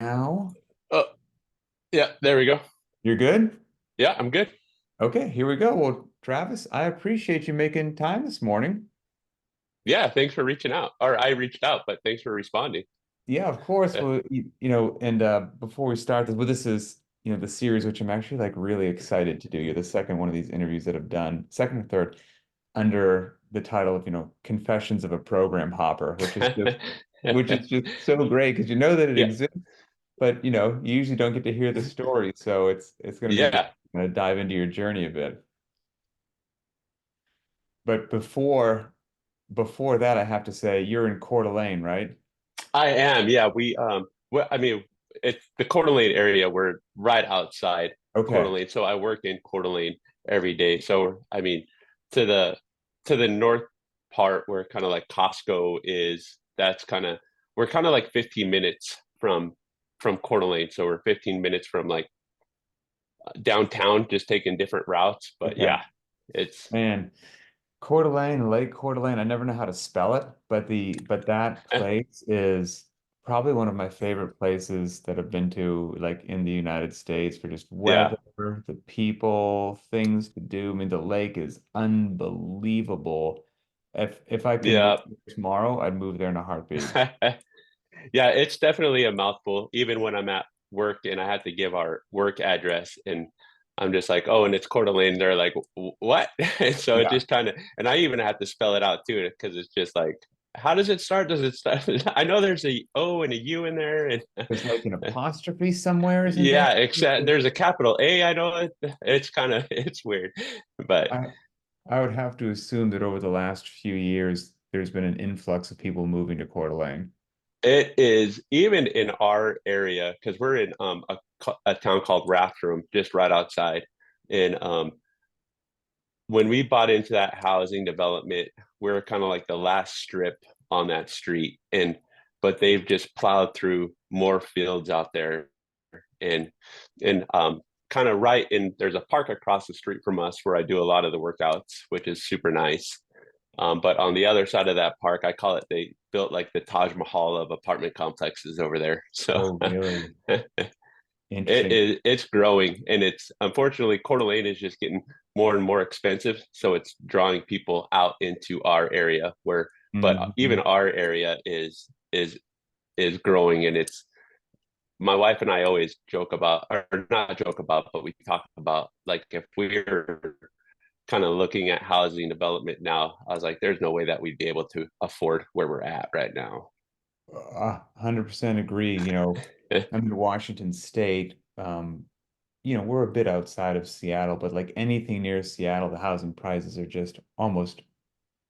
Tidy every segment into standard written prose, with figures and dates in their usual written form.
Now, Oh, yeah, there we go. you're good? Yeah, I'm good. Okay, here we go. Well, Travis, I appreciate you making time this morning. Yeah, thanks for reaching out. Or I reached out, but thanks for responding. Yeah, of course. Uh, Well, and before we start this, well, this is, the series which I'm actually like really excited to do. You're the second one of these interviews that I've done, second or third, under the title of, Confessions of a Program Hopper, which is just so great because you know that it Yeah, exists, but you usually don't get to hear the story. So it's going to be great yeah, to dive into your journey a bit. But before that, I have to say you're in Coeur d'Alene, right? I am. Yeah, I mean, it's the Coeur d'Alene area. We're right outside Coeur Okay. d'Alene, so I work in Coeur d'Alene every day. So, I mean, to the to the north part where kind of like Costco is, that's kind of we're kind of like 15 minutes from Coeur d'Alene. So we're 15 minutes from like downtown, just taking different routes. But Okay. yeah, it's Man, Coeur d'Alene, Lake Coeur d'Alene, I never know how to spell it, but that place is probably one of my favorite places that I've been to, like in the United States, for just yeah, weather, the people, things to do. I mean, the lake is unbelievable. If I can move yeah. there tomorrow, I'd move there in a heartbeat. Yeah, it's definitely a mouthful, even when I'm at work and I have to give our work address and I'm just like, oh, and it's Coeur d'Alene. They're like, what? And so it Yeah. just kind of, and I even have to spell it out too, because it's just like, how does it start? Does it start? I know there's a O and a U in there. And There's like an apostrophe somewhere, isn't there? yeah, except there's a capital A. I know it's kind of, it's weird, but I I would have to assume that over the last few years, there's been an influx of people moving to Coeur d'Alene. it is even in our area because we're in a town called Rathdrum, just right outside. And when we bought into that housing development, we're kind of like the last strip on that street, and but they've just plowed through more fields out there, and and kind of right in there's a park across the street from us where I do a lot of the workouts, which is super nice. But on the other side of that park, I call it they built like the Taj Mahal of apartment complexes over there. So Oh, really? Interesting. it's growing, and it's unfortunately Coeur d'Alene is just getting more and more expensive, so it's drawing people out into our area. Where, but even Mhm. our area is growing, and it's my wife and I always joke about, or not joke about, but we talk about like if we're kind of looking at housing development now, I was like, there's no way that we'd be able to afford where we're at right now. 100% agree. I'm in Washington State. We're a bit outside of Seattle, but like anything near Seattle, the housing prices are just almost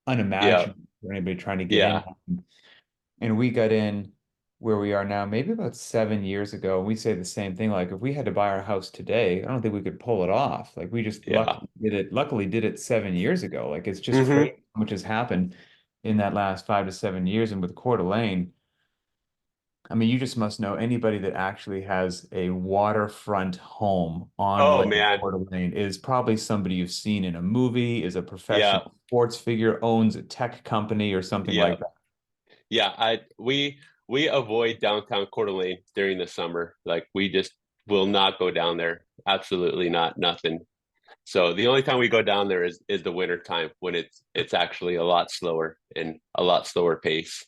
Yeah, unimaginable for anybody trying to get in. yeah, And we got in where we are now, maybe about 7 years ago. And we say the same thing. Like if we had to buy our house today, I don't think we could pull it off. Like we just yeah. luckily did it 7 years ago. Like it's just Hmm. crazy how much has happened in that last 5 to 7 years. And with Coeur d'Alene, I mean, you just must know anybody that actually has a waterfront home on Oh Lake man, Coeur d'Alene is probably somebody you've seen in a movie, is a yeah, professional sports figure, owns a tech company or something yeah. like that. Yeah, we avoid downtown Coeur d'Alene during the summer. Like we just will not go down there. Absolutely not, nothing. So the only time we go down there is the winter time when it's actually a lot slower and a lot slower pace.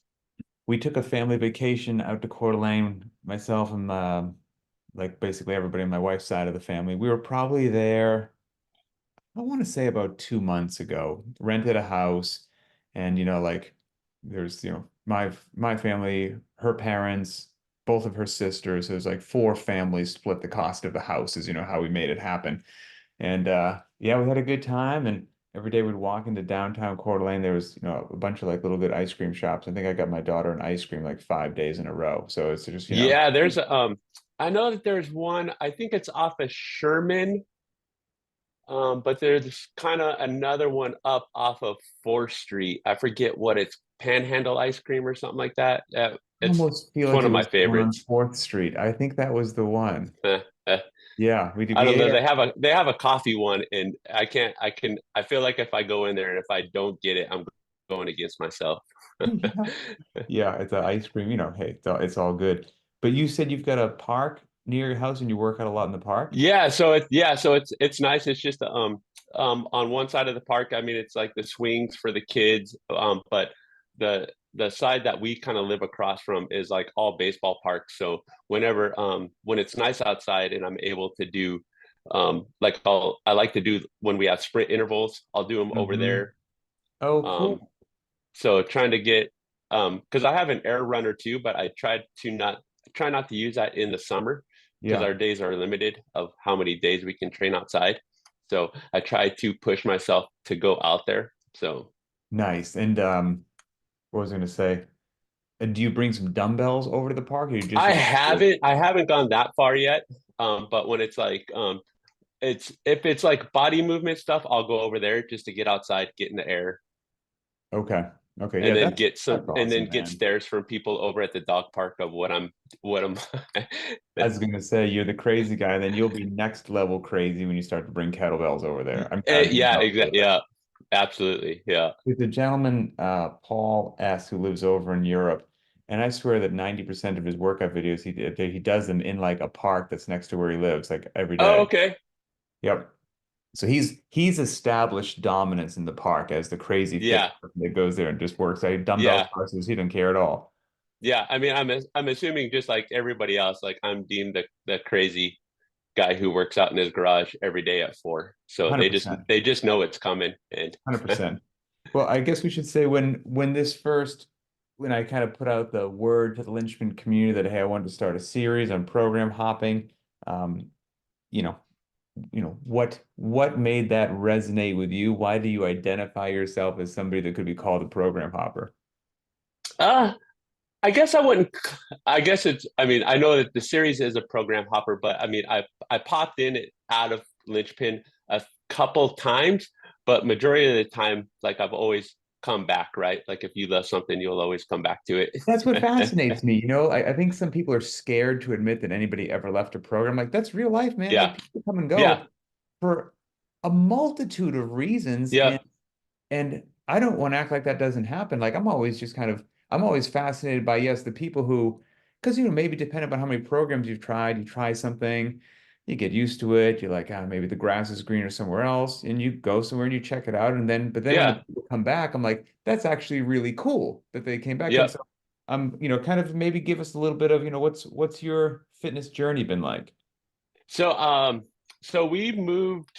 We took a family vacation out to Coeur d'Alene, myself and like basically everybody on my wife's side of the family. We were probably there, I want to say about 2 months ago, rented a house, and like there's my family, her parents, both of her sisters. There's like four families split the cost of the house, is how we made it happen. And yeah, we had a good time. And every day we'd walk into downtown Coeur d'Alene. There was, a bunch of like little good ice cream shops. I think I got my daughter an ice cream like 5 days in a row. So it's just, Yeah, there's I know that there's one, I think it's off of Sherman, but there's kind of another one up off of 4th Street. I forget what it's Panhandle ice cream or something like that. I almost feel It's like one it of my was the one on favorites. 4th Street. I think that was the one. I Yeah, we did. We don't ate know. our They have a coffee one, and I feel like if I go in there and if I don't get it, I'm going against myself. yeah, yeah, it's an ice cream, hey, it's all good. But you said you've got a park near your house and you work out a lot in the park? Yeah, so it's nice. It's just on one side of the park, I mean, it's like the swings for the kids, but the side that we kind of live across from is like all baseball parks. So whenever when it's nice outside and I'm able to do like I like to do when we have sprint intervals, I'll do them over Hmm. there. Oh, Um cool. so trying to get because I have an air runner too, but I try not to use that in the summer because Yeah, our days are limited of how many days we can train outside. So I try to push myself to go out there. So nice. And what was I going to say? And do you bring some dumbbells over to the park or you just use the I haven't gone that far yet. But when it's like it's if it's like body movement stuff, I'll go over there just to get outside, get in the air, Okay. Okay. Yeah, and then get some that's and awesome, then get man. stares from people over at the dog park of what I'm I was gonna say you're the crazy guy, then you'll be next level crazy when you start to bring kettlebells over there. I mean, Yeah, dumbbells over exactly. there. Yeah, absolutely. Yeah. There's a gentleman, Paul S., who lives over in Europe, and I swear that 90% of his workout videos he does them in like a park that's next to where he lives, like every Oh, day. okay. Yep. So he's established dominance in the park as the crazy fit Yeah. that goes there and just works. Like dumbbells Yeah. presses, he doesn't care at all. Yeah. I mean, I'm assuming just like everybody else, like I'm deemed the crazy guy who works out in his garage every day at 4. So 100%. they just know it's coming. And 100%. Well, I guess we should say when I kind of put out the word to the Linchpin community that hey, I wanted to start a series on program hopping, um, you know, what made that resonate with you? Why do you identify yourself as somebody that could be called a program hopper? uh I guess I wouldn't I guess it's I mean, I know that the series is a program hopper, but I mean I popped in it out of Linchpin a couple times, but majority of the time, like I've always come back, right? Like if you love something, you'll always come back to That's what it. fascinates me. I think some people are scared to admit that anybody ever left a program. Like that's real life, man. Like Yeah. people come and Yeah. go for a multitude of reasons, Yeah. and I don't want to act like that doesn't happen. Like I'm always fascinated by, yes, the people who, because maybe depending on how many programs you've tried, you try something, you get used to it. You're like, ah, maybe the grass is greener somewhere else, and you go somewhere and you check it out, and but then when the Yeah. people come back, I'm like, that's actually really cool that they came back. And Yeah. so kind of maybe give us a little bit of, what's your fitness journey been like? So so we moved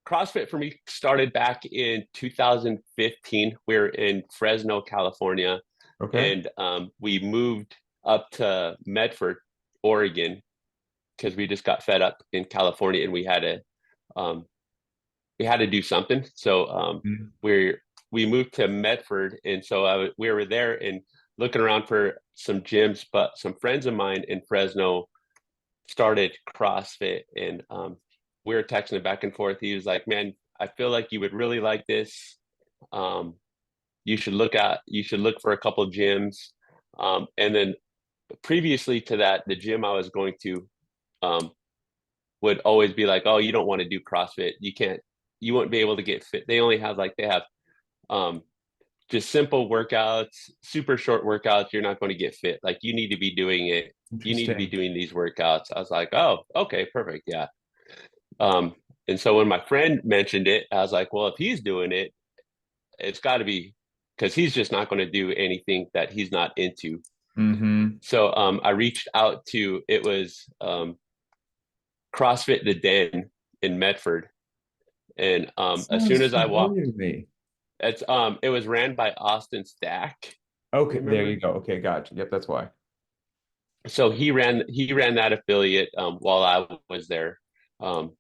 CrossFit for me started back in 2015. We're in Fresno, California, Okay. and we moved up to Medford, Oregon, because we just got fed up in California and um, we had to do something. So Mhm. we moved to Medford, and so we were there and looking around for some gyms, but some friends of mine in Fresno started CrossFit, and we were texting back and forth. He was like, "Man, I feel like you would really like this. Um, you should look for a couple of gyms." And then previously to that, the gym I was going to um, would always be like, "Oh, you don't want to do CrossFit. You won't be able to get fit." They have um, just simple workouts, super short workouts. You're not going to get fit. Like you need to be doing it. You need to be Interesting. doing these workouts. I was like, "Oh, okay, perfect, yeah." Um, and so when my friend mentioned it, I was like, "Well, if he's doing it, it's got to be because he's just not going to do anything that he's not into." Mm-hmm. So I reached out to it was CrossFit the Den in Medford, and as soon Sounds as I walked, familiar to me. it was ran by Austin Stack. Okay, You there you remember? go. Okay, gotcha. Yep, that's why. So he ran that affiliate while I was there, um,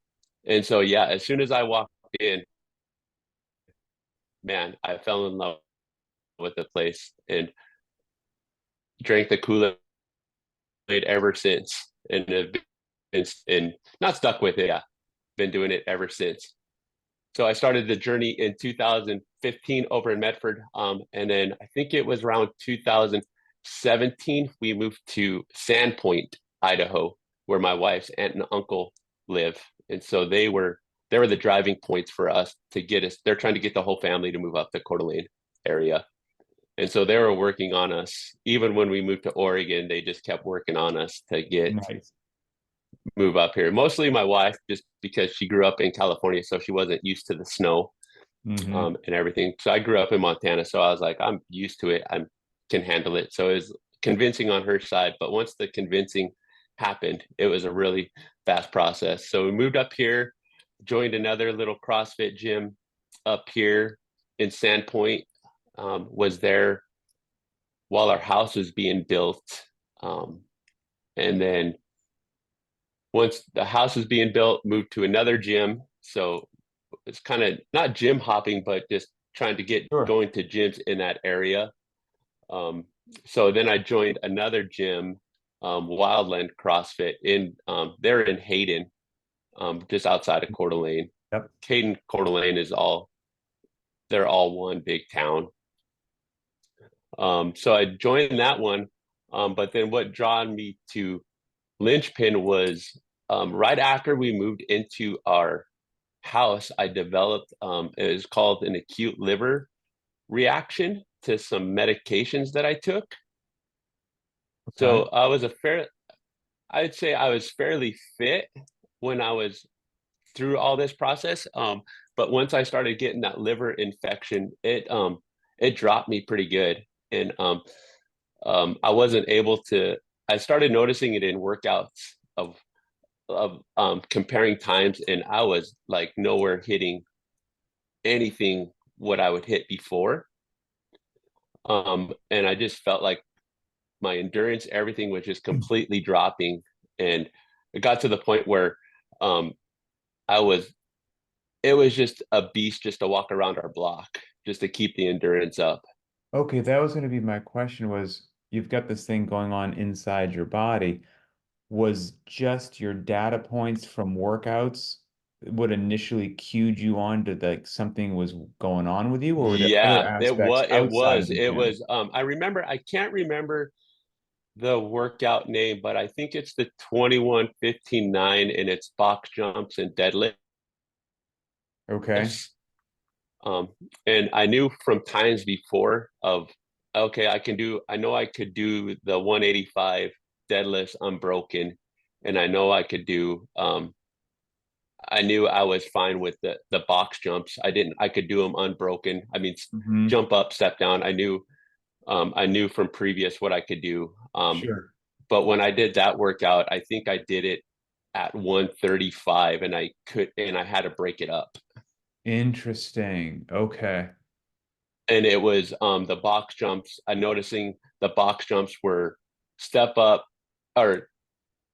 and so yeah, as soon as I walked in, man, I fell in love with the place and drank the Kool Aid ever since, and have been and not stuck with it. Yeah, been doing it ever since. So I started the journey in 2015 over in Medford, and then I think it was around 2017 we moved to Sandpoint, Idaho, where my wife's aunt and uncle live, and so they were the driving points for us to get us. They're trying to get the whole family to move up the Coeur d'Alene area. And so they were working on us. Even when we moved to Oregon, they just kept working on us to get Nice. move up here. Mostly my wife, just because she grew up in California, so she wasn't used to the snow Hmm. and everything. So I grew up in Montana, so I was like, I'm used to it. I can handle it. So it was convincing on her side. But once the convincing happened, it was a really fast process. So we moved up here, joined another little CrossFit gym up here in Sandpoint. Was there while our house was being built. Um, and then once the house was being built, moved to another gym. So it's kind of not gym hopping, but just trying to get Sure. going to gyms in that area. Um, so then I joined another gym, Wildland CrossFit in they're in Hayden, just outside of Coeur d'Alene. Yep. Hayden, Coeur d'Alene is all they're all one big town. So I joined that one, but then what drawn me to Linchpin was right after we moved into our house, I developed it is called an acute liver reaction to some medications that I took. Okay. So I'd say I was fairly fit when I was through all this process. But once I started getting that liver infection, it dropped me pretty good, and I wasn't able to. I started noticing it in workouts of comparing times, and I was like nowhere hitting anything what I would hit before. And I just felt like my endurance, everything was just completely dropping, and it got to the point where um, I was. It was just a beast just to walk around our block just to keep the endurance up. Okay, that was going to be my question was you've got this thing going on inside your body. Was just your data points from workouts what initially cued you on to like something was going on with you, or were there other Yeah, it aspects was. It outside of was. the It gym? was. I remember. I can't remember the workout name, but I think it's the 21-15-9, and it's box jumps and deadlifts. Okay. Um, and I knew from times before of okay, I know I could do the 185 deadlifts unbroken, and I know I could do I knew I was fine with the box jumps. I could do them unbroken. I mean, Hmm. jump up, step down. I knew from previous what I could do. Sure. But when I did that workout, I think I did it at 135, and I had to break it up. Interesting. Okay. And it was the box jumps. I noticing the box jumps were step up or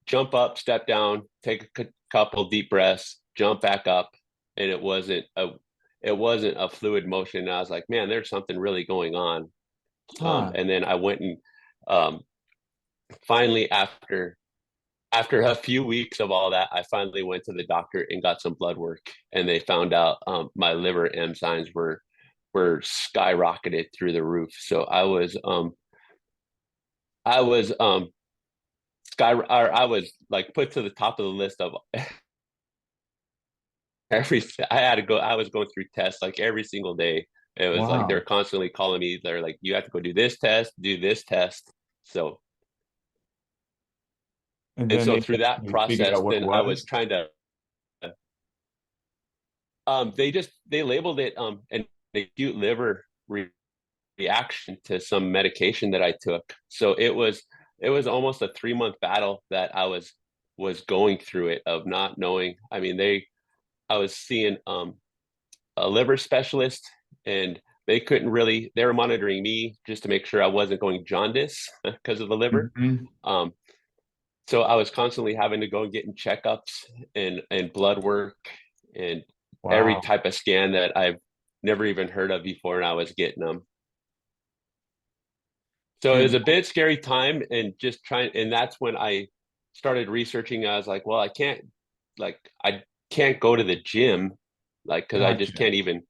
jump up, step down, take a couple deep breaths, jump back up, and it wasn't a fluid motion. And I was like, man, there's something really going on. Huh. And then I went and um, finally after a few weeks of all that, I finally went to the doctor and got some blood work, and they found out my liver enzymes were skyrocketed through the roof. So I was I was like put to the top of the list of every. I had to go. I was going through tests like every single day. It was like they're Wow. constantly calling me. They're like, you have to go do this test, do this test. So And and then so they through that eventually figured process, out what it then I was was. trying to they labeled it an acute liver reaction to some medication that I took. So it was almost a 3 month battle that I was going through it of not knowing. I mean, I was seeing a liver specialist, and they were monitoring me just to make sure I wasn't going jaundice because of the liver. Hmm. Um, so I was constantly having to go and getting checkups and blood work and every Wow. type of scan that I've never even heard of before, and I was getting them. So it was Dude. a bit scary time, and just trying, and that's when I started researching. I was like, well, I can't go to the gym, like, because I just Gotcha. can't even.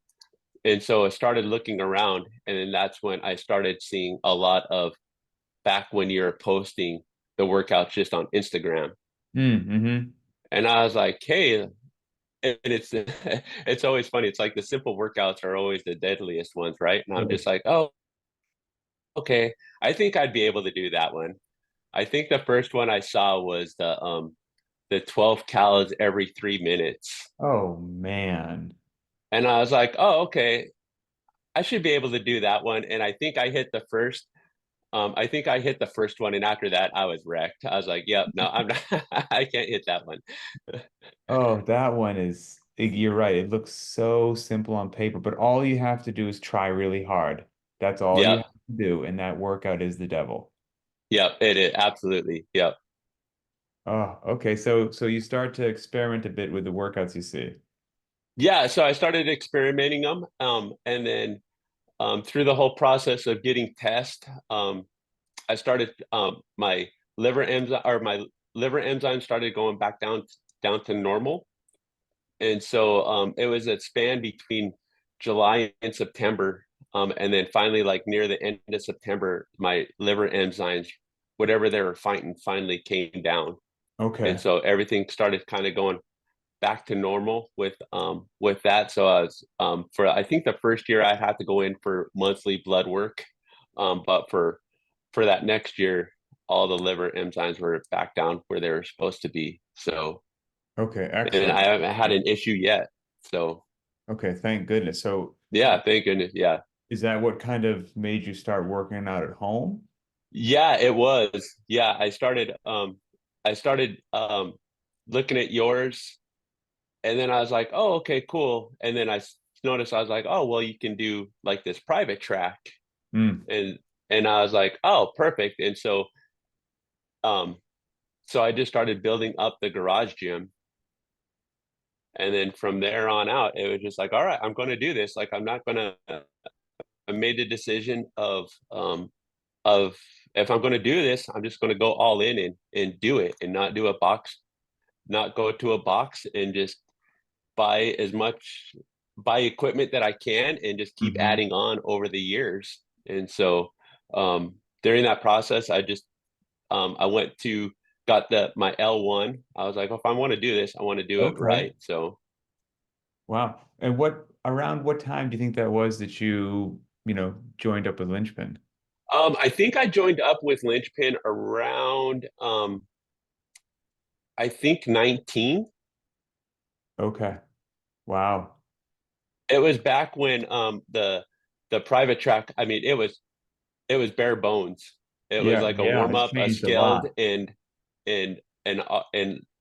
And so I started looking around, and then that's when I started seeing a lot of back when you're posting the workouts just on Instagram. Mm-hmm. And I was like, hey, and it's it's always funny. It's like the simple workouts are always the deadliest ones, right? And I'm just like, oh. okay, I think I'd be able to do that one. I think the first one I saw was the 12 calories every 3 minutes. Oh man. And I was like, oh, okay, I should be able to do that one. And I think I hit the first one, and after that I was wrecked. I was like, yep, no, I'm not I can't hit that one. Oh, that one is, you're right. It looks so simple on paper, but all you have to do is try really hard. That's all you Yep, have to do, and that workout is the devil. yep, it is absolutely. Yep. Oh, okay. So you start to experiment a bit with the workouts you see. Yeah, so I started experimenting them. And then through the whole process of getting test, I started my liver enzyme started going back down to normal. And so it was a span between July and September. And then finally, like near the end of September, my liver enzymes, whatever they were fighting, finally came down. And Okay. so everything started kind of going back to normal with that. So I was for I think the first year I had to go in for monthly blood work. But for that next year, all the liver enzymes were back down where they were supposed to be. So Okay, and I excellent. haven't had an issue yet. So Okay, thank goodness. So yeah, thank goodness. Yeah. is that what kind of made you start working out at home? Yeah, it was. Yeah, I started looking at yours, and then I was like, "Oh, okay, cool." And then noticed I was like, "Oh, well, you can do like this private track." Mm, And I was like, "Oh, perfect." And um so I just started building up the garage gym. And then from there on out, it was just like, "All right, I'm going to do this. Like I'm not going to I made the decision of if I'm going to do this, I'm just going to go all in and do it and not go to a box and just buy as much buy equipment that I can and just keep hmm. adding on over the years." And so during that process, I went to got the my L1. I was like, if I want to do this, I want to do it Okay. right. So Wow. And around what time do you think that was that joined up with Linchpin? I think I joined up with Linchpin around I think 19. Okay. Wow. It was back when the private track, I mean, it was bare bones. It was Yeah, like a yeah, warm it's up, a changed a scaled, lot. and then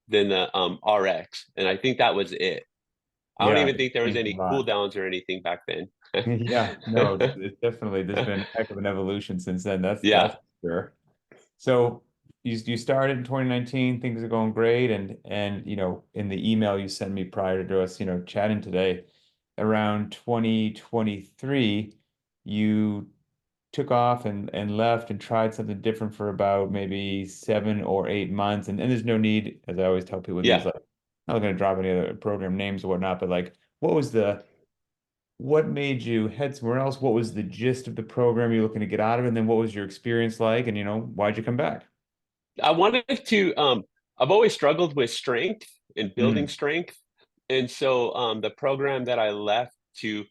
the RX, and I think that was it. I don't Yeah, even it's think there was changed a any cool lot. downs or anything back then. Yeah, no, it's definitely there's been a heck of an evolution since then. That's Yeah, for sure. So you started in 2019, things are going great, and in the email you sent me prior to us, chatting today, around 2023, you took off and left and tried something different for about maybe 7 or 8 months. And there's no need, as I always tell people with these, yeah. like, I'm not going to drop any other program names or whatnot, but like, what made you head somewhere else? What was the gist of the program you're looking to get out of it? And then what was your experience like? And why'd you come back? I wanted to. I've always struggled with strength and building Mm, strength, and so the program that I left to,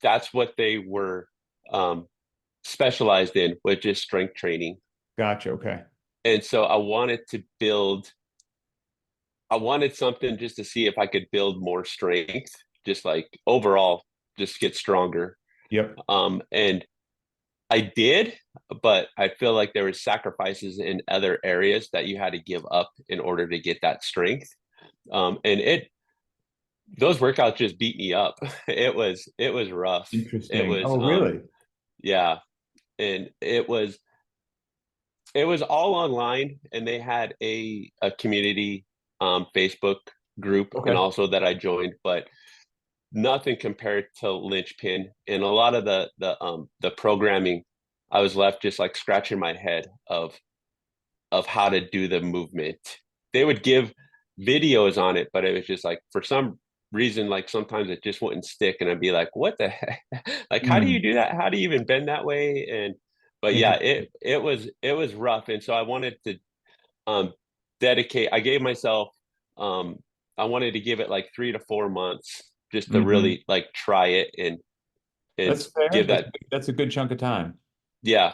that's what they were um, specialized in, which is strength training. gotcha. Okay. And so I wanted something just to see if I could build more strength, just like overall, just get stronger. Yep. And I did, but I feel like there were sacrifices in other areas that you had to give up in order to get that strength. And it those workouts just beat me up. It was rough. It Interesting. was Oh, really? yeah, and it was all online, and they had a community Facebook group and Okay. also that I joined, but nothing compared to Linchpin. And a lot of the programming, I was left just like scratching my head of how to do the movement. They would give videos on it, but it was just like for some reason, like sometimes it just wouldn't stick, and I'd be like, "What the heck? Like, how do you Mm, do that? How do you even bend that way?" And but yeah, interesting. it was rough, and so I wanted to um dedicate. I gave myself um I wanted to give it like 3 to 4 months just to Hmm. really like try it and That's fair. give that That's a good chunk of time. yeah.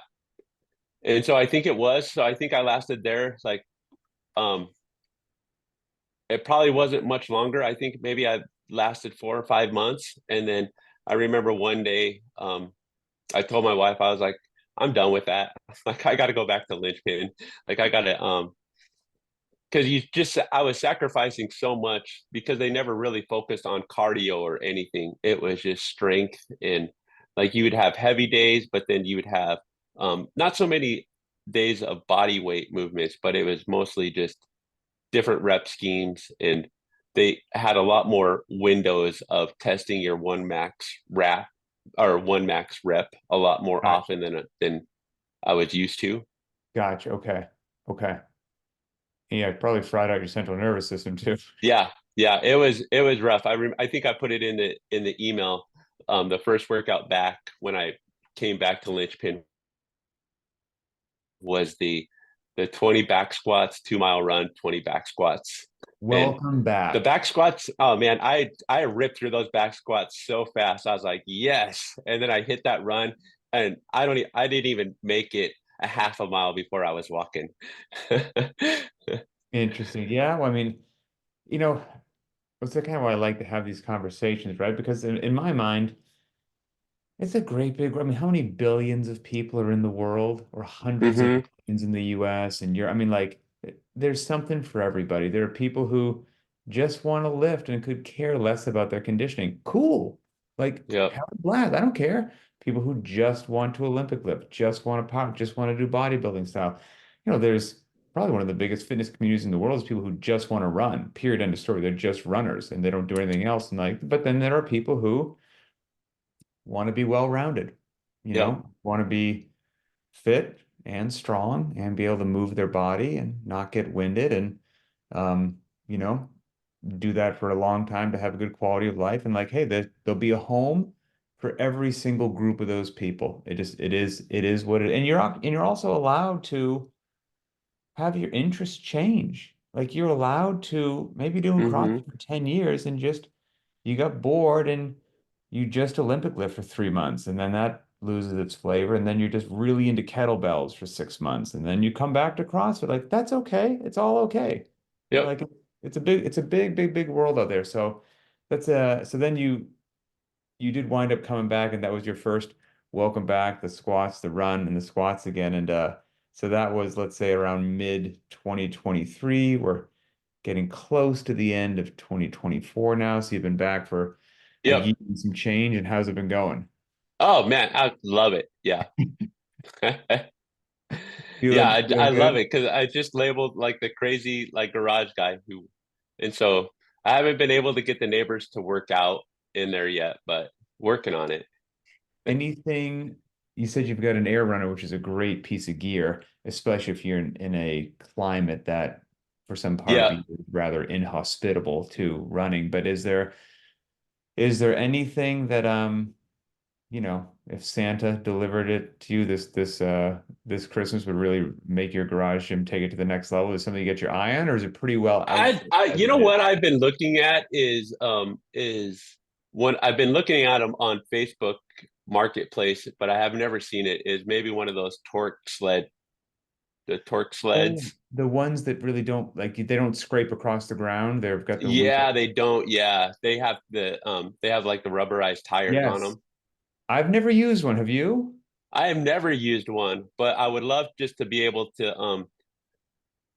And so I think it was. So I think I lasted there like um it probably wasn't much longer. I think maybe I lasted 4 or 5 months. And then I remember one day, I told my wife, I was like, I'm done with that. Like I gotta go back to Linchpin. Like I gotta because I was sacrificing so much because they never really focused on cardio or anything. It was just strength and like you would have heavy days, but then you would have not so many days of body weight movements, but it was mostly just different rep schemes, and they had a lot more windows of testing your one max rep or one max rep a lot more Gotcha. often than I was used to. Gotcha. Okay. Okay. Yeah, probably fried out your central nervous system too. Yeah, yeah, it was rough. I think I put it in the email. The first workout back when I came back to Linchpin was the 20 back squats, 2 mile run, 20 back squats, and Welcome the back. back squats, oh man, I ripped through those back squats so fast. I was like, yes. And then I hit that run and I didn't even make it a half a mile before I was walking. Interesting. Yeah, well, I mean, you know, that's kind of why I like to have these conversations, right? Because in my mind, it's a great big, I mean, how many billions of people are in the world or hundreds of Hmm. millions in the US and I mean, like, there's something for everybody. There are people who just want to lift and could care less about their conditioning. Cool. Like, Yep. have a blast. I don't care. People who just want to Olympic lift, just want to power, just want to do bodybuilding style. There's probably one of the biggest fitness communities in the world is people who just want to run, period, end of story. They're just runners and they don't do anything else. And like, but then there are people who want to be well-rounded, Yep. want to be fit and strong and be able to move their body and not get winded and um, you know, do that for a long time to have a good quality of life. And like, hey, there'll be a home for every single group of those people. It is what it and you're also allowed to have your interests change. Like you're allowed to maybe doing Hmm. CrossFit for 10 years and just you got bored and you just Olympic lift for 3 months and then that loses its flavor and then you're just really into kettlebells for 6 months and then you come back to CrossFit. Like that's okay. It's all okay. Yep. Like it's a big world out there. So so then you did wind up coming back and that was your first welcome back, the squats, the run and the squats again. And so that was, let's say, around mid 2023. We're getting close to the end of 2024 now. So you've been back for a Yep. year and some change. And how's it been going? Oh man, I love it. Yeah. Yeah, Feeling I feeling love good? it because I just labeled like the crazy like garage guy who, and so I haven't been able to get the neighbors to work out in there yet, but working on it. Anything, you said you've got an air runner, which is a great piece of gear, especially if you're in a climate that for some part of the Yeah, year is rather inhospitable to running. But is there anything that if Santa delivered it to you this Christmas would really make your garage gym take it to the next level? Is something you get your eye on, or is it pretty well outfitted I as you it know is? what I've been looking at is one I've been looking at them on Facebook Marketplace, but I have never seen it. Is maybe one of those the torque Oh, sleds. the ones that really don't like they don't scrape across the ground. They've got the loop. Yeah, they don't. Yeah, they have like the rubberized tires on Yes. them. I've never used one. Have you? I have never used one, but I would love just to be able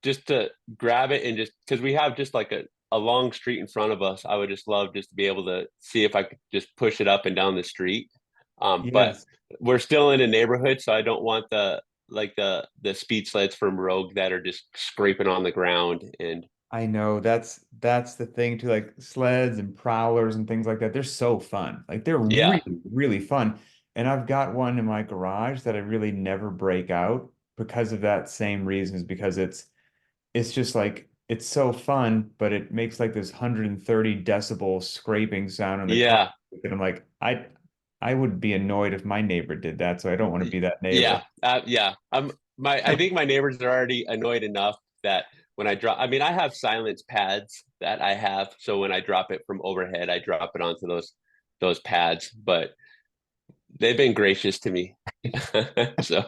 just to grab it and just because we have just like a long street in front of us. I would just love just to be able to see if I could just push it up and down the street. But Yes. we're still in a neighborhood, so I don't want the speed sleds from Rogue that are just scraping on the ground. And I know that's the thing too, like sleds and prowlers and things like that. They're so fun. Like they're yeah, really, really fun. And I've got one in my garage that I really never break out because of that same reason, is because it's just like it's so fun, but it makes like this 130 decibel scraping sound on the car. yeah, And I'm like, I would be annoyed if my neighbor did that, so I don't want to be that yeah, neighbor. yeah. I think my neighbors are already annoyed enough that when I drop, I mean, I have silence pads that I have, so when I drop it from overhead, I drop it onto those pads. But they've been gracious to me. So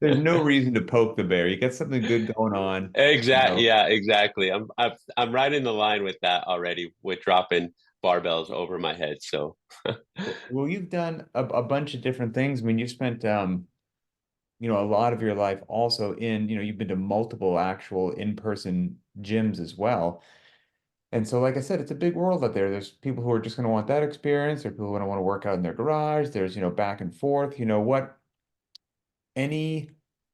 There's no reason to poke the bear. You got something good going on, you know. yeah, exactly. I'm right in the line with that already with dropping barbells over my head. So Well, you've done a bunch of different things. I mean, you spent a lot of your life also you've been to multiple actual in-person gyms as well. And so, like I said, it's a big world out there. There's people who are just going to want that experience. There are people who want to work out in their garage. There's, back and forth. Any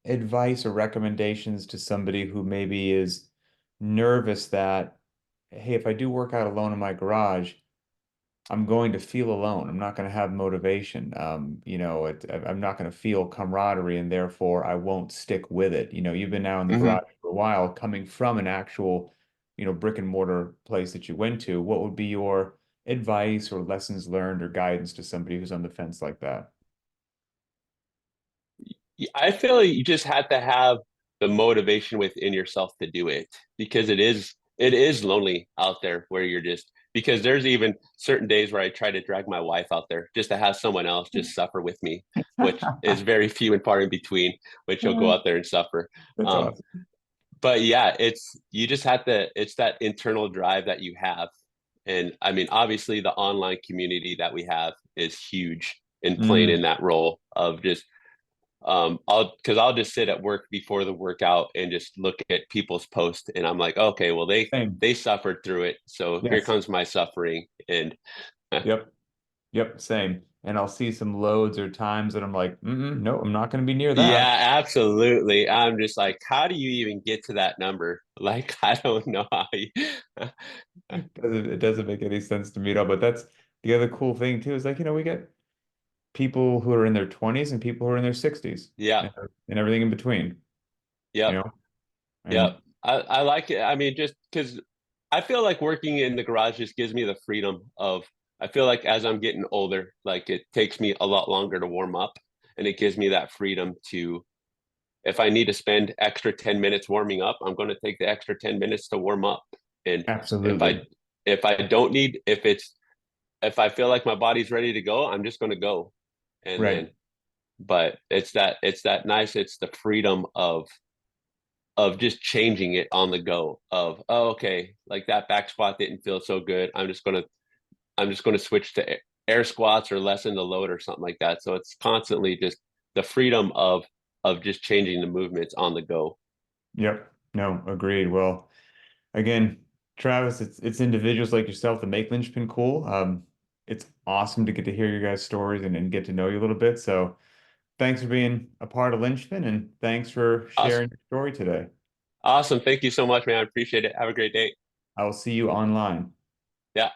advice or recommendations to somebody who maybe is nervous that, hey, if I do work out alone in my garage, I'm going to feel alone. I'm not going to have motivation. I'm not going to feel camaraderie, and therefore I won't stick with it. You've been now in the mhm. garage for a while, coming from an actual, brick and mortar place that you went to. What would be your advice or lessons learned or guidance to somebody who's on the fence like that? I feel like you just have to have the motivation within yourself to do it because it is lonely out there where you're just because there's even certain days where I try to drag my wife out there just to have someone else just suffer with me, which is very few and far in between, which you'll go out there and suffer. That's Um, awesome. but yeah, you just have to it's that internal drive that you have. And I mean, obviously the online community that we have is huge in playing in Mm, that role of just I'll just sit at work before the workout and just look at people's posts and I'm like, okay, well same. they suffered through it, so here Yes. comes my suffering. And Yep. Yep. Same. And I'll see some loads or times that I'm like, no, I'm not going to be near that. yeah, absolutely. I'm just like, how do you even get to that number? Like, I don't know how you It doesn't make any sense to me at all. But that's the other cool thing too, is like, we get people who are in their 20s and people who are in their 60s yeah, and everything in between, you yep, know? yep. And I like it. I mean, just because I feel like working in the garage just gives me the freedom of I feel like as I'm getting older, like it takes me a lot longer to warm up and it gives me that freedom to if I need to spend extra 10 minutes warming up, I'm going to take the extra 10 minutes to warm up. And if I absolutely. if I don't need if I feel like my body's ready to go, I'm just going to go. And Right. then but it's that nice it's the freedom of just changing it on the go of oh okay like that back squat didn't feel so good I'm just going to switch to air squats or lessen the load or something like that. So it's constantly just the freedom of just changing the movements on the go. Yep. No, agreed. Well, again, Travis, it's individuals like yourself that make Linchpin cool. It's awesome to get to hear your guys' stories and get to know you a little bit. So thanks for being a part of Linchpin and thanks for Awesome. sharing your story today. Awesome. Thank you so much, man. I appreciate it. Have a great day. I will see you online. Yeah.